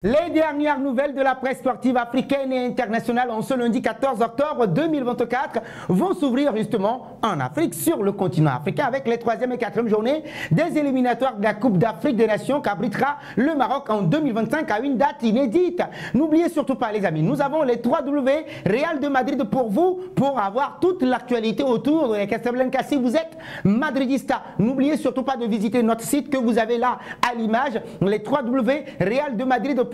Les dernières nouvelles de la presse sportive africaine et internationale en ce lundi 14 octobre 2024 vont s'ouvrir justement en Afrique, sur le continent africain, avec les 3e et 4e journées des éliminatoires de la Coupe d'Afrique des Nations qu'abritera le Maroc en 2025 à une date inédite. N'oubliez surtout pas les amis, nous avons les 3W Real de Madrid pour vous, pour avoir toute l'actualité autour de la Casablanca. Si vous êtes madridista, n'oubliez surtout pas de visiter notre site que vous avez là à l'image, les 3W Real de Madrid.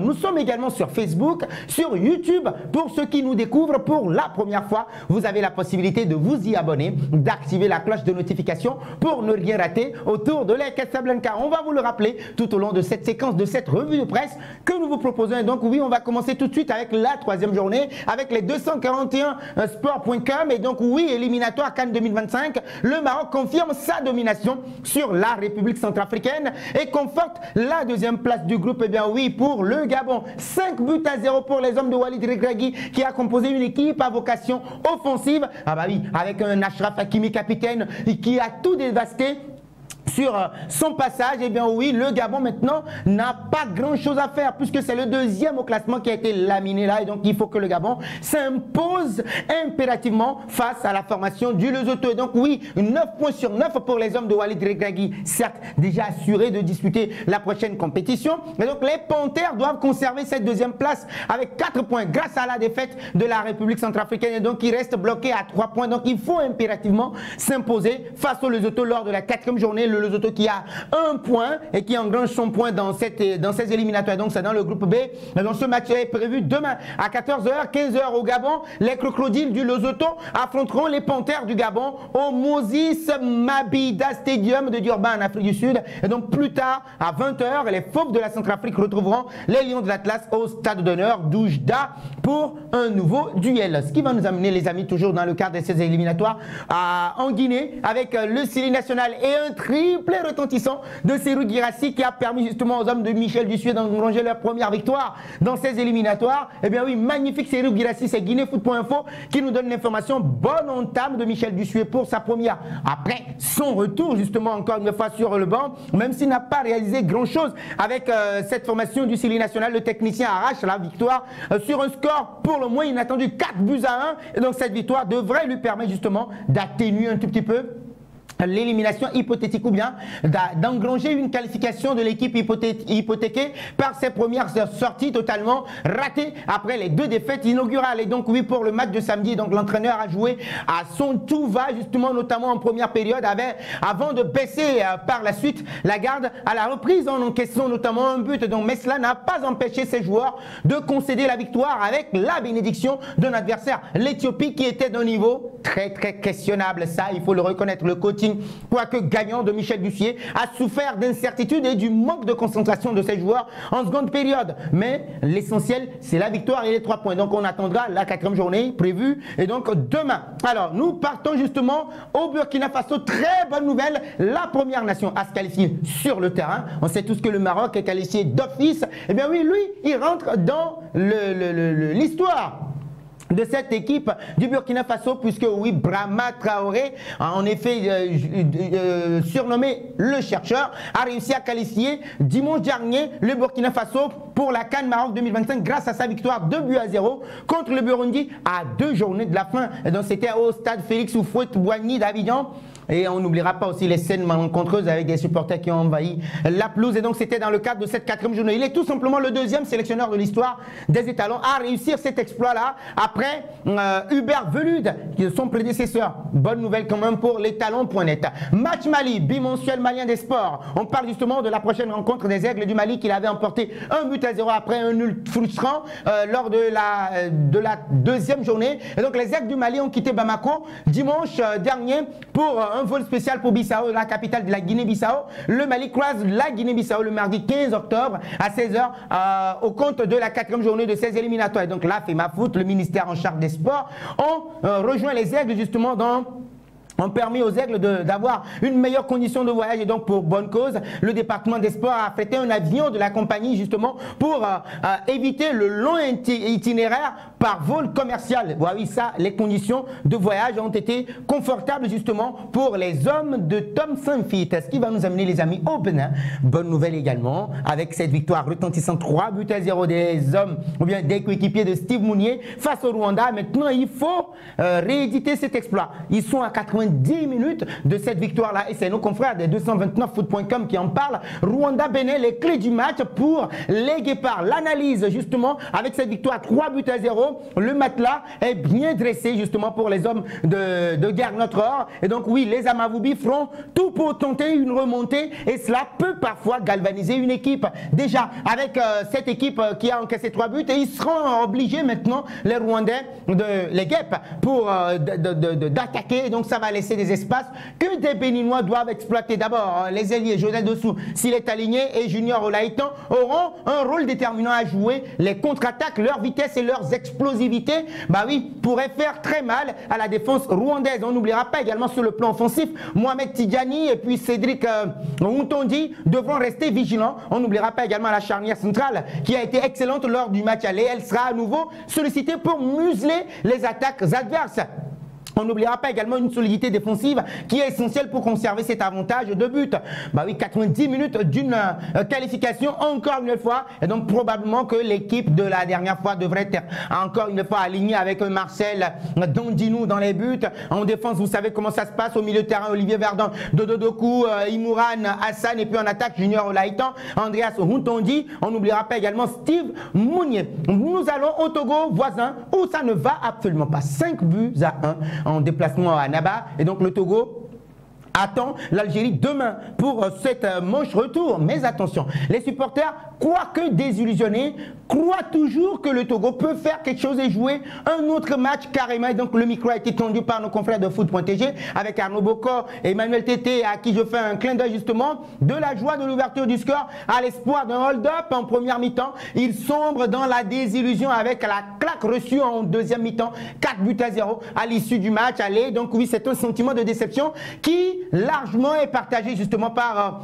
Nous sommes également sur Facebook, sur YouTube. Pour ceux qui nous découvrent pour la première fois, vous avez la possibilité de vous y abonner, d'activer la cloche de notification pour ne rien rater autour de la Casablanca. On va vous le rappeler tout au long de cette séquence, de cette revue de presse que nous vous proposons. Et donc oui, on va commencer tout de suite avec la 3e journée, avec les 241 sport.com. Et donc oui, éliminatoire CAN 2025, le Maroc confirme sa domination sur la République centrafricaine et conforte la 2e place du groupe. Et bien oui, pour le Gabon, 5-0 pour les hommes de Walid Regragui qui a composé une équipe à vocation offensive. Ah bah oui, avec un Achraf Hakimi capitaine qui a tout dévasté sur son passage. Et bien oui, le Gabon maintenant n'a pas grand chose à faire puisque c'est le 2e au classement qui a été laminé là, et donc il faut que le Gabon s'impose impérativement face à la formation du Lesotho. Et donc oui, 9 points sur 9 pour les hommes de Walid Regragui, certes déjà assurés de disputer la prochaine compétition. Et donc les Panthères doivent conserver cette 2e place avec 4 points grâce à la défaite de la République centrafricaine, et donc ils restent bloqués à 3 points. Donc il faut impérativement s'imposer face au Lesotho lors de la 4e journée. Le Lesotho qui a 1 point et qui engrange son point dans ces éliminatoires. Donc c'est dans le groupe B. Donc ce match est prévu demain à 14h, 15h au Gabon. Les crocodiles du Lesotho affronteront les Panthères du Gabon au Moses Mabhida Stadium de Durban en Afrique du Sud. Et donc plus tard à 20h, les Fauves de la Centrafrique retrouveront les Lions de l'Atlas au stade d'honneur d'Oujda pour un nouveau duel. Ce qui va nous amener les amis toujours dans le cadre de ces éliminatoires en Guinée avec le Syrie national et un triplé retentissant de Serhou Guirassy qui a permis justement aux hommes de Michel Dussuet d'engranger leur première victoire dans ces éliminatoires. Et bien oui, magnifique Serhou Guirassy, c'est guinéfoot.info qui nous donne l'information. Bonne entame de Michel Dussuet pour sa première, après son retour justement encore une fois sur le banc, même s'il n'a pas réalisé grand chose avec cette formation du Syrie national. Le technicien arrache la victoire sur un score pour le moins inattendu, 4-1. Et donc cette victoire devrait lui permettre justement d'atténuer un tout petit peu l'élimination hypothétique ou bien d'engranger une qualification de l'équipe hypothéquée par ses premières sorties totalement ratées après les 2 défaites inaugurales. Et donc oui, pour le match de samedi, donc l'entraîneur a joué à son tout va justement, notamment en première période, avant de baisser par la suite la garde à la reprise en encaissant notamment un but. Donc mais cela n'a pas empêché ses joueurs de concéder la victoire avec la bénédiction d'un adversaire, l'Éthiopie, qui était d'un niveau très questionnable. Ça, il faut le reconnaître. Le coaching, quoique gagnant, de Michel Dussuet a souffert d'incertitude et du manque de concentration de ses joueurs en seconde période. Mais l'essentiel, c'est la victoire et les 3 points. Donc on attendra la 4e journée prévue, et donc demain. Alors nous partons justement au Burkina Faso. Très bonne nouvelle, la première nation à se qualifier sur le terrain. On sait tous que le Maroc est qualifié d'office. Eh bien oui, lui, il rentre dans l'histoire de cette équipe du Burkina Faso, puisque oui, Brahma Traoré, en effet surnommé le chercheur, a réussi à qualifier dimanche dernier le Burkina Faso pour la CAN Maroc 2025 grâce à sa victoire 2-0 contre le Burundi à 2 journées de la fin. Et donc c'était au stade Félix Houphouët-Boigny d'Abidjan. Et on n'oubliera pas aussi les scènes malencontreuses avec des supporters qui ont envahi la pelouse. Et donc c'était dans le cadre de cette 4e journée. Il est tout simplement le 2e sélectionneur de l'histoire des étalons à réussir cet exploit-là après Hubert Velude, qui est son prédécesseur. Bonne nouvelle quand même pour l'étalon.net. Match Mali, bimensuel malien des sports. On parle justement de la prochaine rencontre des Aigles du Mali, qu'il avait emporté 1-0 après un nul frustrant lors de la 2e journée. Et donc les Aigles du Mali ont quitté Bamako dimanche dernier pour un vol spécial pour Bissau, la capitale de la Guinée-Bissau. Le Mali croise la Guinée-Bissau le mardi 15 octobre à 16h au compte de la 4e journée de ces éliminatoires. Et donc là, FEMAFOOT, le ministère en charge des sports, ont rejoint les Aigles justement dans ont permis aux Aigles d'avoir une meilleure condition de voyage et donc pour bonne cause, le département des sports a affrété un avion de la compagnie justement pour éviter le long itinéraire par vol commercial. Oui, ça, les conditions de voyage ont été confortables justement pour les hommes de Tom Saint-Fit. Ce qui va nous amener les amis au Bénin. Bonne nouvelle également avec cette victoire retentissante 3-0 des hommes ou bien des coéquipiers de Steve Mounier face au Rwanda. Maintenant, il faut rééditer cet exploit. Ils sont à 90 minutes de cette victoire-là et c'est nos confrères des 229foot.com qui en parlent. Rwanda-Bénin, les clés du match pour les Guépards. L'analyse justement avec cette victoire 3-0. Le matelas est bien dressé justement pour les hommes de guerre notre or. Et donc oui, les Amavoubi feront tout pour tenter une remontée et cela peut parfois galvaniser une équipe. Déjà avec cette équipe qui a encaissé 3 buts et ils seront obligés maintenant, les Rwandais, les Guêpes, pour d'attaquer. Donc ça va laisser des espaces que des Béninois doivent exploiter. D'abord, les ailiers, Josel Dessous, s'il est aligné, et Junior Olaïtan auront un rôle déterminant à jouer. Les contre-attaques, leur vitesse et leurs explosivité, bah oui, pourrait faire très mal à la défense rwandaise. On n'oubliera pas également sur le plan offensif, Mohamed Tidjani et puis Cédric Ntondi devront rester vigilants. On n'oubliera pas également la charnière centrale qui a été excellente lors du match aller. Elle sera à nouveau sollicitée pour museler les attaques adverses. On n'oubliera pas également une solidité défensive qui est essentielle pour conserver cet avantage de but. Bah oui, 90 minutes d'une qualification encore une fois. Et donc probablement que l'équipe de la dernière fois devrait être encore une fois alignée avec Marcel Dondinou dans les buts. En défense, vous savez comment ça se passe. Au milieu de terrain, Olivier Verdun, Dodo Doku, Imouran, Hassan. Et puis en attaque, Junior Olaïtan, Andreas Ntondi. On n'oubliera pas également Steve Mounier. Nous allons au Togo voisin où ça ne va absolument pas. 5-1 en déplacement à Naba. Et donc le Togo attend l'Algérie demain pour cette manche retour. Mais attention, les supporters, quoique désillusionnés, croient toujours que le Togo peut faire quelque chose et jouer un autre match carrément. Et donc le micro a été tendu par nos confrères de foot.tg avec Arnaud Bocor et Emmanuel Tété, à qui je fais un clin d'œil justement de la joie de l'ouverture du score à l'espoir d'un hold-up en première mi-temps. Ils sombrent dans la désillusion avec la claque reçue en deuxième mi-temps, 4-0 à l'issue du match. Allez, donc oui, c'est un sentiment de déception qui largement est partagé justement par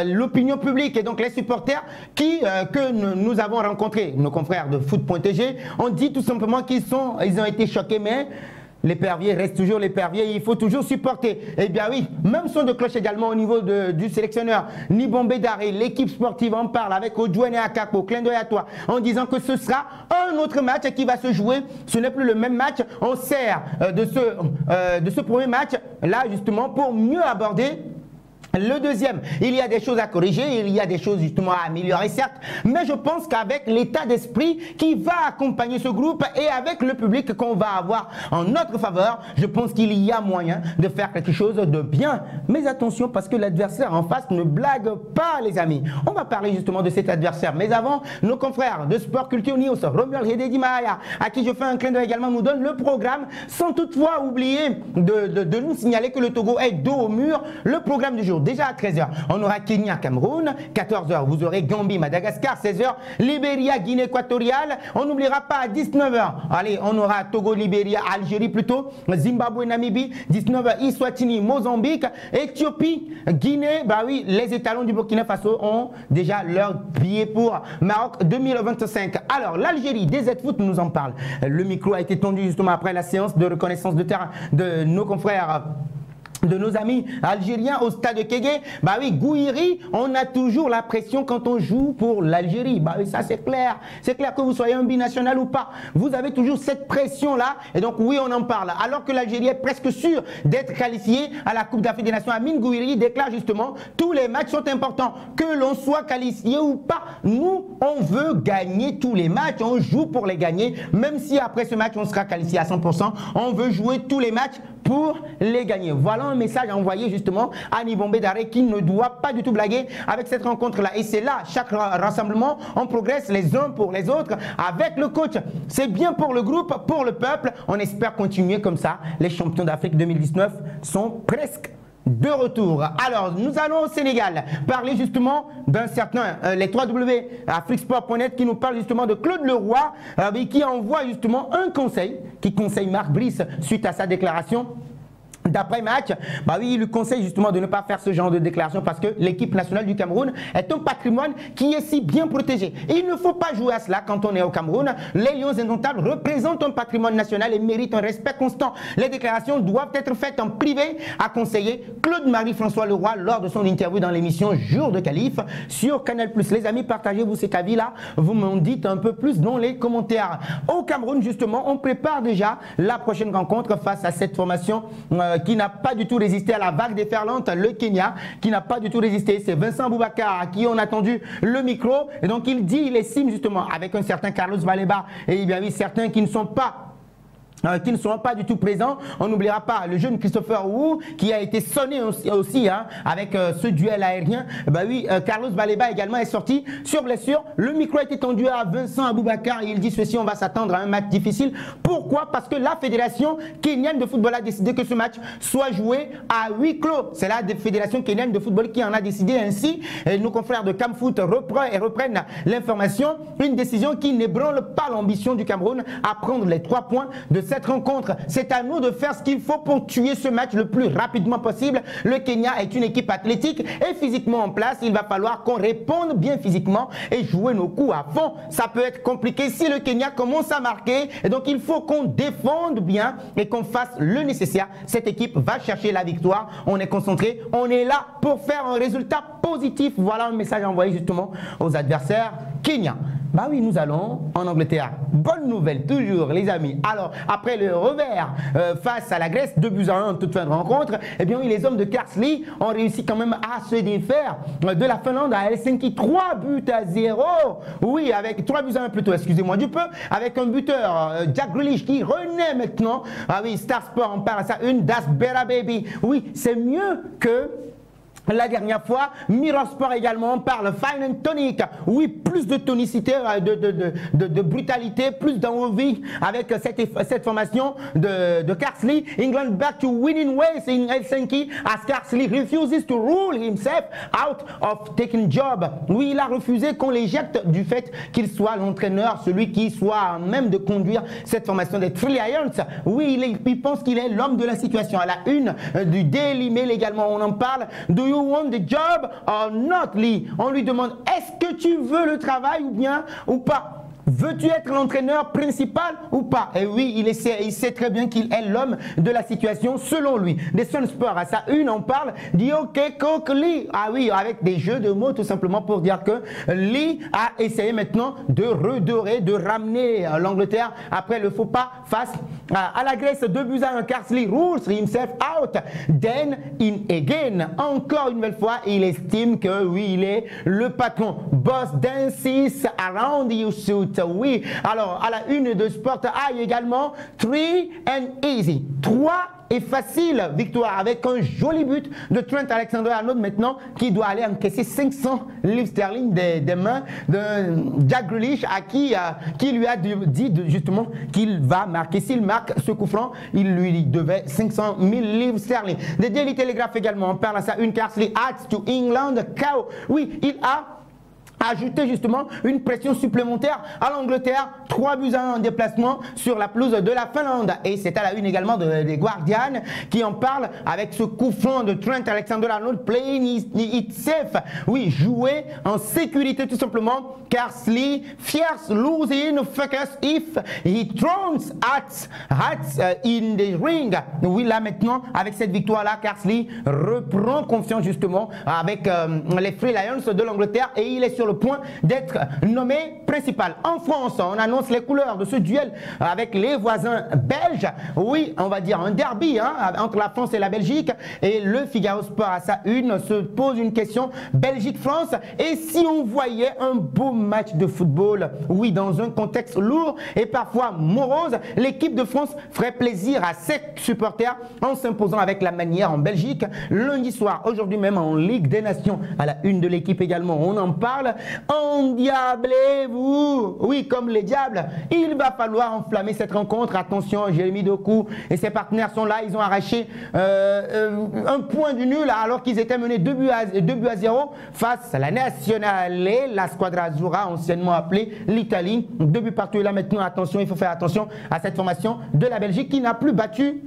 l'opinion publique et donc les supporters que nous avons rencontrés, nos confrères de foot.tg, ont dit tout simplement qu'ils ont été choqués, mais l'épervier reste toujours l'épervier, il faut toujours supporter. Eh bien oui, même son de cloche également au niveau du sélectionneur Nibombe Daré, l'équipe sportive en parle avec Odjouane Akako, clin d'œil à toi, en disant que ce sera un autre match qui va se jouer. Ce n'est plus le même match. On sert de ce premier match là justement pour mieux aborder le deuxième. Il y a des choses à corriger, il y a des choses justement à améliorer certes, mais je pense qu'avec l'état d'esprit qui va accompagner ce groupe et avec le public qu'on va avoir en notre faveur, je pense qu'il y a moyen de faire quelque chose de bien. Mais attention, parce que l'adversaire en face ne blague pas, les amis. On va parler justement de cet adversaire, mais avant, nos confrères de Sport Culture News, Romuald Hededi Mahaya, à qui je fais un clin d'œil également, nous donne le programme, sans toutefois oublier de nous signaler que le Togo est dos au mur. Le programme du jour, déjà à 13h, on aura Kenya, Cameroun. 14h, vous aurez Gambie, Madagascar. 16h, Libéria, Guinée équatoriale. On n'oubliera pas à 19h, allez, on aura Togo, Libéria, Algérie plutôt, Zimbabwe, Namibie. 19h, Eswatini, Mozambique, Éthiopie, Guinée. Bah oui, les étalons du Burkina Faso ont déjà leur billet pour Maroc 2025. Alors, l'Algérie, DZ Foot nous en parle. Le micro a été tendu justement après la séance de reconnaissance de terrain de nos confrères, de nos amis algériens au stade de Kégué. Bah oui, Gouiri, on a toujours la pression quand on joue pour l'Algérie. Bah oui, ça c'est clair. C'est clair que vous soyez un binational ou pas. Vous avez toujours cette pression-là. Et donc oui, on en parle. Alors que l'Algérie est presque sûre d'être qualifiée à la Coupe d'Afrique des Nations, Amine Gouiri déclare justement tous les matchs sont importants. Que l'on soit qualifié ou pas, nous, on veut gagner tous les matchs. On joue pour les gagner. Même si après ce match, on sera qualifié à 100%, on veut jouer tous les matchs pour les gagner. Voilà un message envoyé justement à Nibombe Daré qui ne doit pas du tout blaguer avec cette rencontre-là. Et c'est là, chaque rassemblement, on progresse les uns pour les autres avec le coach. C'est bien pour le groupe, pour le peuple. On espère continuer comme ça. Les champions d'Afrique 2019 sont presque de retour. Alors, nous allons au Sénégal parler justement d'un certain, les 3W, afriquesport.net, qui nous parle justement de Claude Leroy, qui envoie justement un conseil, qui conseille Marc Brice suite à sa déclaration D'après match, bah oui, il lui conseille justement de ne pas faire ce genre de déclaration parce que l'équipe nationale du Cameroun est un patrimoine qui est si bien protégé. Et il ne faut pas jouer à cela quand on est au Cameroun. Les Lions indomptables représentent un patrimoine national et méritent un respect constant. Les déclarations doivent être faites en privé, a conseillé Claude-Marie-François Leroy lors de son interview dans l'émission Jour de Qualif sur Canal+. Les amis, partagez-vous cet avis-là. Vous m'en dites un peu plus dans les commentaires. Au Cameroun, justement, on prépare déjà la prochaine rencontre face à cette formation qui n'a pas du tout résisté à la vague déferlante, le Kenya, qui n'a pas du tout résisté. C'est Vincent Boubacar à qui on a tendu le micro. Et donc il dit, il estime justement avec un certain Carlos Baleba et bien oui, certains qui ne sont pas du tout présents. On n'oubliera pas le jeune Christopher Wu qui a été sonné aussi hein, avec ce duel aérien. Bah oui, Carlos Baleba également est sorti sur blessure. Le micro a été tendu à Vincent Aboubakar et il dit ceci, on va s'attendre à un match difficile. Pourquoi? Parce que la fédération kenyane de football a décidé que ce match soit joué à huis clos. C'est la fédération kenyane de football qui en a décidé ainsi. Et nos confrères de Camfoot reprennent l'information. Une décision qui n'ébranle pas l'ambition du Cameroun à prendre les 3 points de cette rencontre. C'est à nous de faire ce qu'il faut pour tuer ce match le plus rapidement possible. Le Kenya est une équipe athlétique et physiquement en place. Il va falloir qu'on réponde bien physiquement et jouer nos coups à fond. Ça peut être compliqué si le Kenya commence à marquer. Et donc il faut qu'on défende bien et qu'on fasse le nécessaire. Cette équipe va chercher la victoire. On est concentré. On est là pour faire un résultat positif. Voilà un message envoyé justement aux adversaires kenyans. Bah oui, nous allons en Angleterre. Bonne nouvelle, toujours, les amis. Alors, après le revers face à la Grèce, 2-1 en toute fin de rencontre, eh bien oui, les hommes de Carsley ont réussi quand même à se défaire de la Finlande à Helsinki. 3-0. Oui, avec 3-1 plutôt, excusez-moi du peu, avec un buteur, Jack Grealish, qui renaît maintenant. Ah oui, Star Sport, on parle à ça, une Das Better Baby. Oui, c'est mieux que la dernière fois. Mirror Sport également, on parle Fine and Tonic. Oui, plus de tonicité, de brutalité, plus d'envie avec cette formation de Carsley. England back to winning ways in Helsinki as Carsley refuses to rule himself out of taking job. Oui, il a refusé qu'on l'éjecte du fait qu'il soit l'entraîneur, celui qui soit à même de conduire cette formation des Three Lions. Oui, il pense qu'il est l'homme de la situation. À la une du Daily Mail également, on en parle. Do you want the job or not, Lee? On lui demande, est-ce que tu veux le travail ou bien ou pas? Veux-tu être l'entraîneur principal ou pas? Et oui, il sait très bien qu'il est l'homme de la situation selon lui. Des Sun Sport, à sa une, on parle d'Ioke Cook Lee. Ah oui, avec des jeux de mots tout simplement pour dire que Lee a essayé maintenant de redorer, de ramener l'Angleterre après le faux pas face à la Grèce. 2-1, Carsley rules himself out, then in again. Encore une nouvelle fois, il estime que oui, il est le patron. Boss dances around you suit. Oui, alors à la une de Sport Eye également, 3 and easy. 3 et facile victoire avec un joli but de Trent Alexander-Arnold maintenant qui doit aller encaisser 500 livres sterling des mains de Jack Grealish à qui lui a dit justement qu'il va marquer. S'il marque ce coup franc, il lui devait 500 000 livres sterling. Des Daily Telegraph également, on parle à ça, une Carsley adds to England cow. Oui, il a ajouter justement une pression supplémentaire à l'Angleterre. 3-1 en déplacement sur la pelouse de la Finlande. Et c'est à la une également des Guardian qui en parle avec ce coup franc de Trent Alexander-Arnold, playing it safe. Oui, jouer en sécurité tout simplement. Carsley fears losing focus if he throws hats in the ring. Oui, là maintenant, avec cette victoire-là, Carsley reprend confiance justement avec les Free Lions de l'Angleterre et il est sur le point d'être nommé principal. En France, on annonce les couleurs de ce duel avec les voisins belges. Oui, on va dire un derby hein, entre la France et la Belgique. Et le Figaro Sport à sa une se pose une question. Belgique-France. Et si on voyait un beau match de football, oui, dans un contexte lourd et parfois morose, l'équipe de France ferait plaisir à ses supporters en s'imposant avec la manière en Belgique. Lundi soir, aujourd'hui même en Ligue des Nations, à la une de l'équipe également, on en parle. Endiablez-vous, oui, comme les diables. Il va falloir enflammer cette rencontre. Attention, Jérémy Doku et ses partenaires sont là. Ils ont arraché un point du nul alors qu'ils étaient menés 2-0 face à la Nationale et la Squadra Azzurra, anciennement appelée l'Italie. 2 buts partout. Et là maintenant, attention, il faut faire attention à cette formation de la Belgique qui n'a plus battu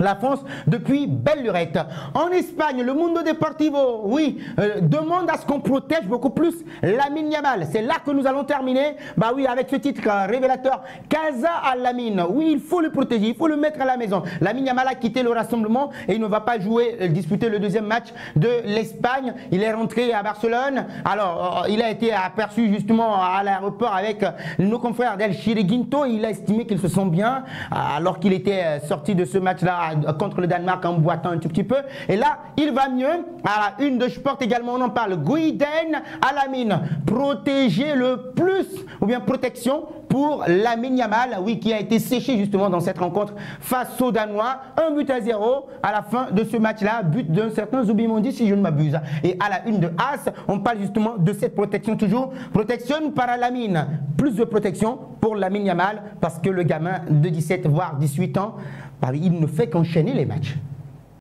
la France depuis belle lurette. En Espagne, le Mundo Deportivo, oui, demande à ce qu'on protège beaucoup plus Lamine Yamal. C'est là que nous allons terminer. Bah oui, avec ce titre révélateur, Casa à Lamine. Oui, il faut le protéger, il faut le mettre à la maison. Lamine Yamal a quitté le rassemblement et il ne va pas jouer, disputer le deuxième match de l'Espagne. Il est rentré à Barcelone. Alors, il a été aperçu justement à l'aéroport avec nos confrères d'El Chiriquinto. Il a estimé qu'il se sent bien alors qu'il était sorti de ce match-là contre le Danemark en boitant un tout petit peu. Et là, il va mieux. À la une de Sport également, on en parle. Guiden à Lamine. Protéger le plus, ou bien protection pour Lamine Yamal, oui, qui a été séché justement dans cette rencontre face aux Danois. 1-0 à la fin de ce match-là. But d'un certain Zubimendi, si je ne m'abuse. Et à la une de As, on parle justement de cette protection toujours. Protection par Lamine. Plus de protection pour Lamine Yamal parce que le gamin de 17 voire 18 ans, il ne fait qu'enchaîner les matchs.